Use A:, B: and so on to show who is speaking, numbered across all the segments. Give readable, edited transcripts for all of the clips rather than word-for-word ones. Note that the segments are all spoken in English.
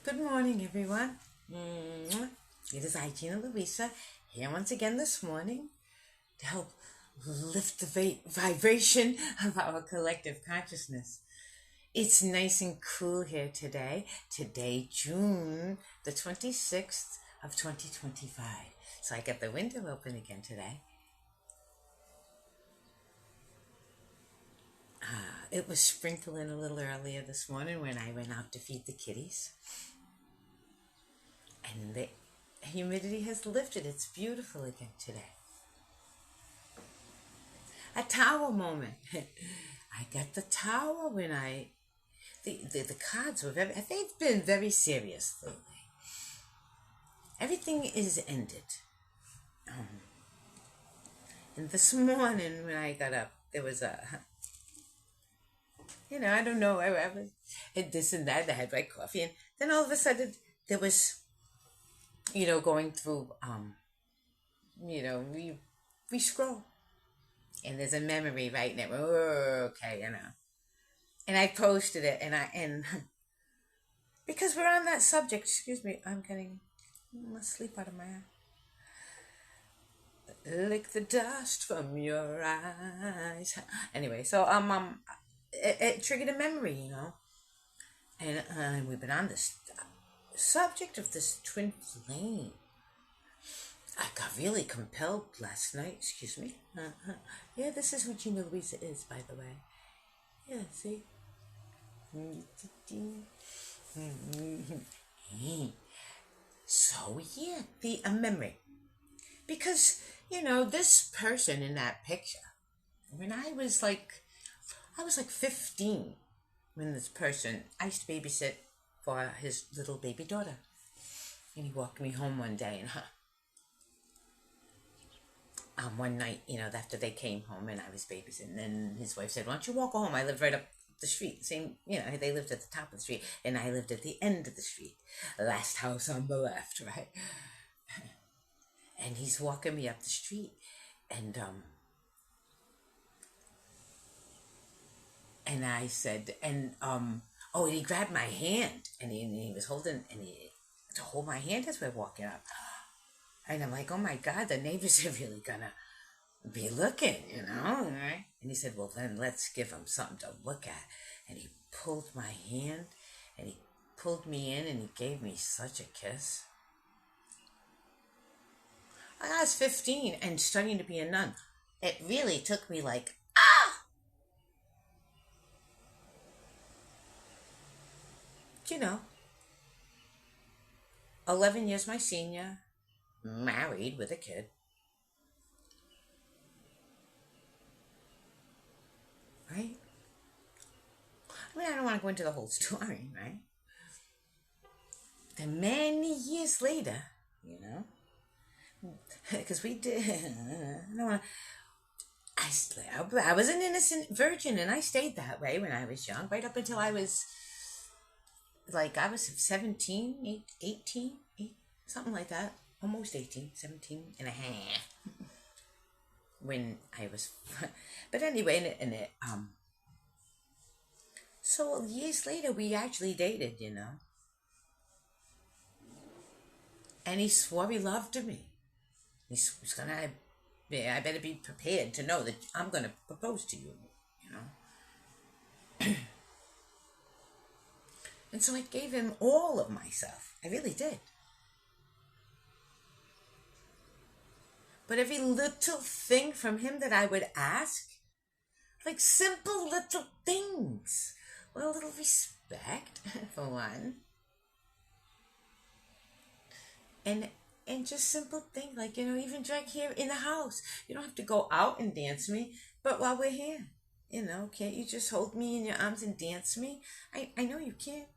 A: Good morning, everyone. It is I, Gina Louisa, here once again this morning to help lift the vibration of our collective consciousness. It's nice and cool here today. Today, June the 26th of 2025. So I got the window open again today. It was sprinkling a little earlier this morning when I went out to feed the kitties. And the humidity has lifted. It's beautiful again today. A tower moment. I got the tower when the cards were they've been very serious lately. Everything is ended. And this morning when I got up, there was I don't know, I was this and that. I had my coffee, and then all of a sudden there was, going through, we scroll, and there's a memory right now. Oh, okay, and I posted it, and because we're on that subject. Excuse me, I'm getting sleep out of my eye. Lick the dust from your eyes. Anyway, so it triggered a memory, and we've been on this subject of this twin flame. I got really compelled last night. Excuse me. Yeah, this is who Gina Louisa is, by the way. Yeah, see? So, yeah, a memory. Because, this person in that picture, when I was like 15 when this person, I used to babysit for his little baby daughter. And he walked me home one day, and one night, after they came home and I was babysitting, and his wife said, "Why don't you walk home?" I lived right up the street. Same, they lived at the top of the street, and I lived at the end of the street. Last house on the left, right? And he's walking me up the street, and I said, and he grabbed my hand, and he was holding, to hold my hand as we're walking up. And I'm like, oh my God, the neighbors are really gonna be looking, right? And he said, well, then let's give them something to look at. And he pulled my hand, and he pulled me in, and he gave me such a kiss. I was 15 and studying to be a nun. It really took me 11 years my senior, married with a kid. Right? I mean, I don't want to go into the whole story, right? Then many years later, because we did, I was an innocent virgin, and I stayed that way when I was young, right up until I was 17, 18, something like that. Almost 18, 17 and a half. When I was, but anyway, so years later, we actually dated, and he swore he loved me. He's gonna, I better be prepared to know that I'm gonna propose to you, And so I gave him all of myself. I really did. But every little thing from him that I would ask, simple little things. Well, a little respect, for one. And just simple things even drink here in the house. You don't have to go out and dance me, but while we're here, can't you just hold me in your arms and dance me? I know you can't.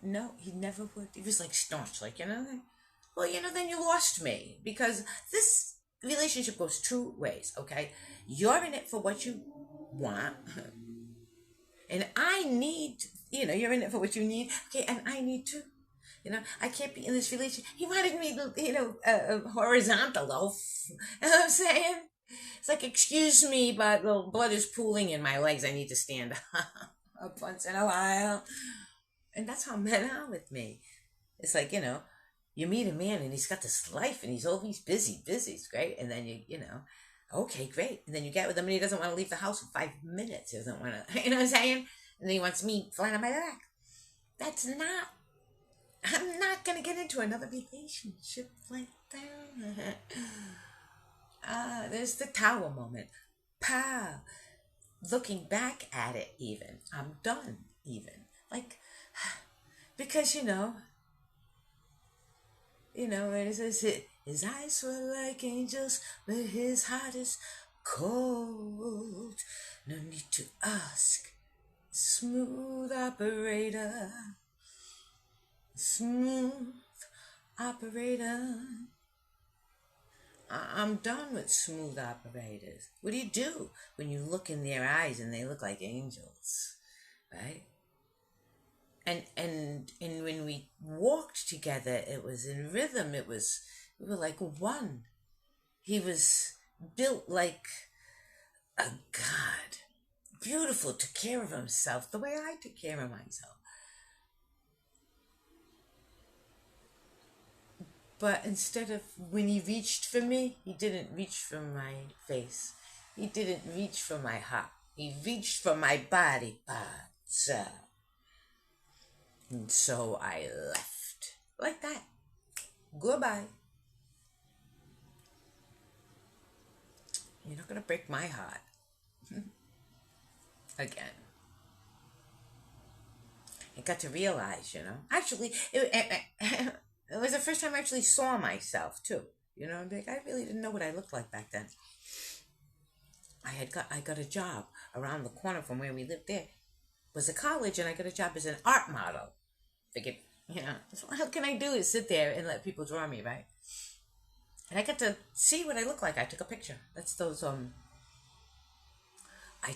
A: No, he never would. He was staunch, well, then you lost me, because this relationship goes two ways, okay? You're in it for what you want, and I need, you're in it for what you need, okay, and I need to. I can't be in this relationship. He wanted me, horizontal, though. You know what I'm saying? It's excuse me, but the blood is pooling in my legs. I need to stand up once in a while. And that's how men are with me. It's like, you meet a man and he's got this life and he's always busy. It's great. And then okay, great. And then you get with him and he doesn't want to leave the house for 5 minutes. He doesn't want to, you know what I'm saying? And then he wants me flying on my back. I'm not going to get into another relationship like that. There's the tower moment. Pow. Looking back at it, even. I'm done, even. Like, because, it says his eyes were like angels, but his heart is cold. No need to ask. Smooth operator. Smooth operator. I'm done with smooth operators. What do you do when you look in their eyes and they look like angels, right? And when we walked together, it was in rhythm. We were like one. He was built like a god, beautiful, took care of himself the way I took care of myself. But instead of when he reached for me, he didn't reach for my face. He didn't reach for my heart. He reached for my body parts. And so I left. Like that. Goodbye. You're not going to break my heart. Again. I got to realize, Actually, it was the first time I actually saw myself, too. I really didn't know what I looked like back then. I got a job around the corner from where we lived there. It was a college, and I got a job as an art model. Figured, what can I do is sit there and let people draw me, right? And I got to see what I look like. I took a picture. That's those I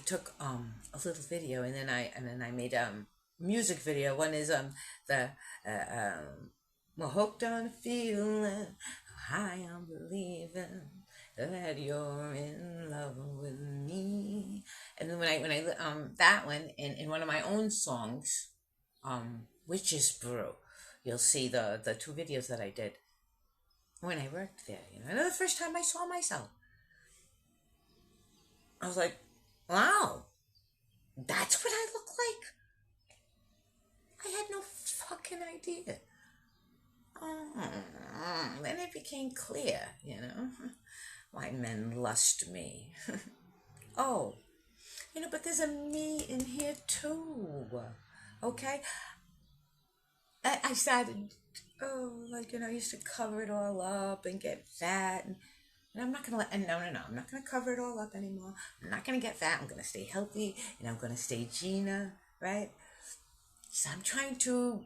A: took a little video, and then I made a music video. One is the I'm hooked on feeling high on believing that you're in love with me. And then when I that one in one of my own songs, Witch's Brew, you'll see the two videos that I did when I worked there. And the first time I saw myself, I was like, wow, that's what I look like? I had no fucking idea. Then it became clear, why men lust me. Oh, but there's a me in here too, okay? I started, I used to cover it all up and get fat, and I'm not going to no, I'm not going to cover it all up anymore. I'm not going to get fat. I'm going to stay healthy, and I'm going to stay Gina, right? So I'm trying to,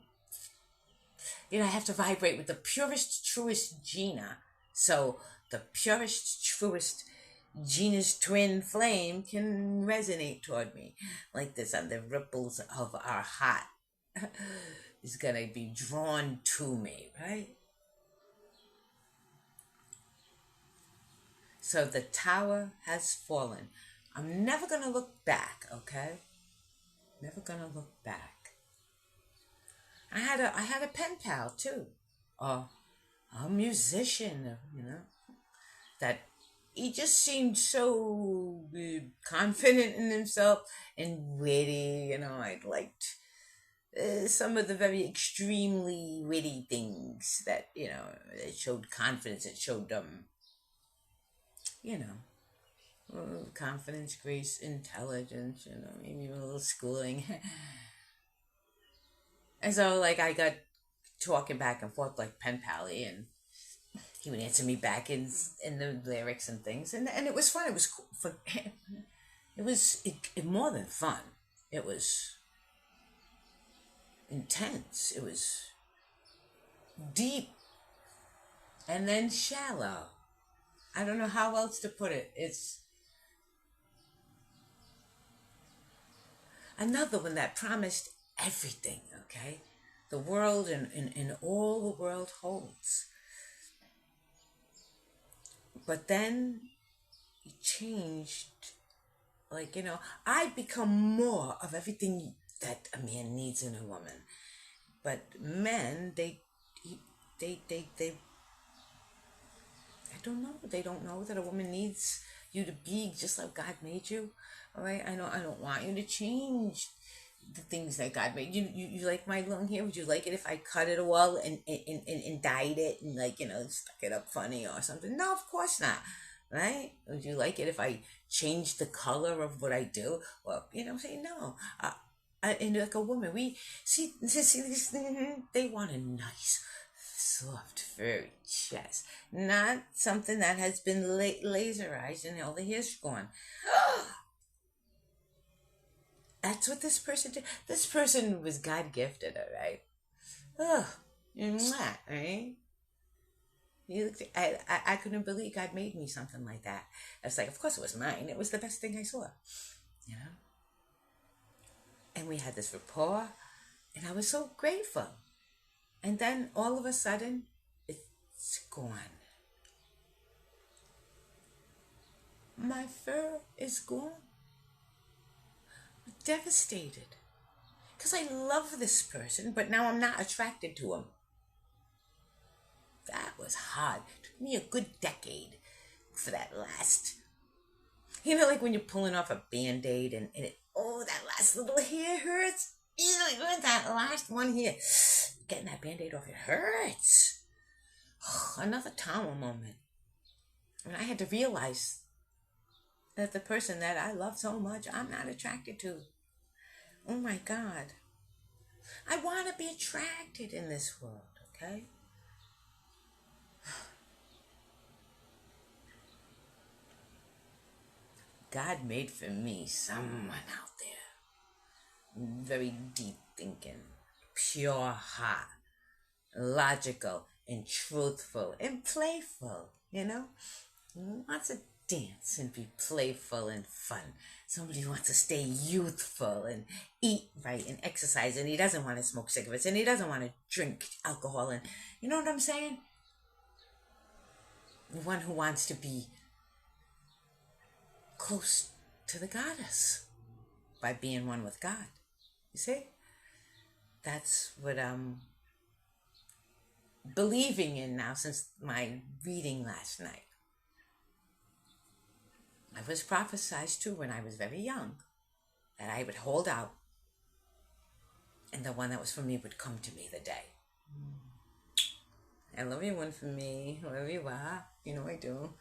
A: I have to vibrate with the purest, truest Gina. So the purest, truest Gina's twin flame can resonate toward me like this, and the ripples of our heart is going to be drawn to me, right? So the tower has fallen. I'm never going to look back, okay? Never going to look back. I had a pen pal too, a musician, that he just seemed so confident in himself and witty. I liked some of the very extremely witty things that it showed confidence. It showed confidence, grace, intelligence. Maybe even a little schooling. And so, I got talking back and forth like pen pally, and he would answer me back in the lyrics and things, and it was fun. It was cool. It was more than fun. It was intense. It was deep, and then shallow. I don't know how else to put it. It's another one that promised everything, okay? The world and all the world holds. But then it changed. I become more of everything that a man needs in a woman. But men, they I don't know. They don't know that a woman needs you to be just like God made you. All right. I don't want you to change the things that God made. You like my long hair? Would you like it if I cut it all and dyed it and like, stuck it up funny or something? No, of course not. Right? Would you like it if I changed the color of what I do? Well, say no. And like a woman, we see these things, they want a nice, soft, furry chest, not something that has been laserized and all the hair's gone. That's what this person did. This person was God gifted, all right? Oh, right? I couldn't believe God made me something like that. I was like, of course it was mine. It was the best thing I saw, you know? And we had this rapport, and I was so grateful. And then all of a sudden, it's gone. My fur is gone. I'm devastated. Because I love this person, but now I'm not attracted to him. That was hard. It took me a good decade for that last. Like when you're pulling off a Band-Aid and that last little hair hurts. That last one here. Getting that Band-Aid off, it hurts. Another trauma moment. And I had to realize that the person that I love so much, I'm not attracted to. Oh my God. I want to be attracted in this world, okay? God made for me someone out there. Very deep thinking, pure heart, logical and truthful and playful, Wants to dance and be playful and fun. Somebody who wants to stay youthful and eat right and exercise, and he doesn't want to smoke cigarettes and he doesn't want to drink alcohol, and you know what I'm saying? One who wants to be close to the goddess by being one with God. You see? That's what I'm believing in now since my reading last night. I was prophesied to when I was very young that I would hold out and the one that was for me would come to me the day. I love you, one for me, whoever you are. You know I do.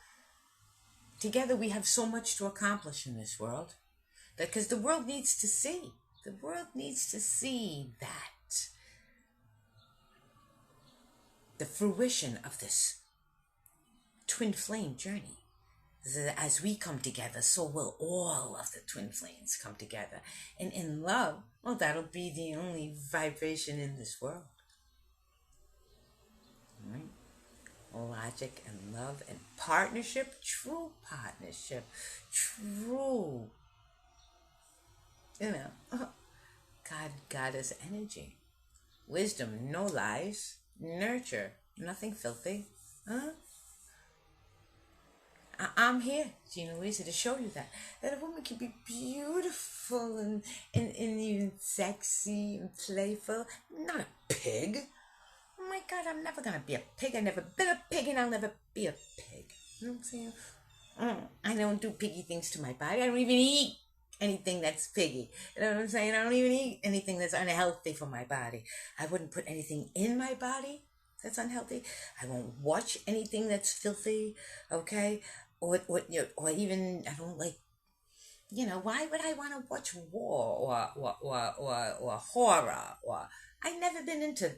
A: Together we have so much to accomplish in this world. Because the world needs to see. The world needs to see that. The fruition of this twin flame journey. As we come together, so will all of the twin flames come together. And in love, well, that'll be the only vibration in this world. Right? Logic and love and partnership, true partnership, true, God, goddess energy, wisdom, no lies, nurture, nothing filthy, I'm here, Gina Luisa, to show you that a woman can be beautiful and even sexy and playful, not a pig. Oh my God, I'm never gonna be a pig. I've never been a pig, and I'll never be a pig. You know what I'm saying? I don't do piggy things to my body. I don't even eat anything that's piggy. You know what I'm saying? I don't even eat anything that's unhealthy for my body. I wouldn't put anything in my body that's unhealthy. I won't watch anything that's filthy. Okay, or even I don't like. Why would I want to watch war or horror? Or I've never been into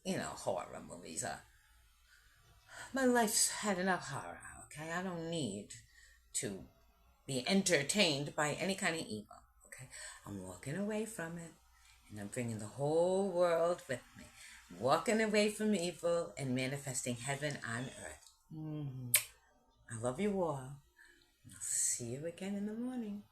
A: horror movies. My life's had enough horror, okay? I don't need to be entertained by any kind of evil, okay? I'm walking away from it, and I'm bringing the whole world with me. Walking away from evil and manifesting heaven on earth. I love you all. I'll see you again in the morning.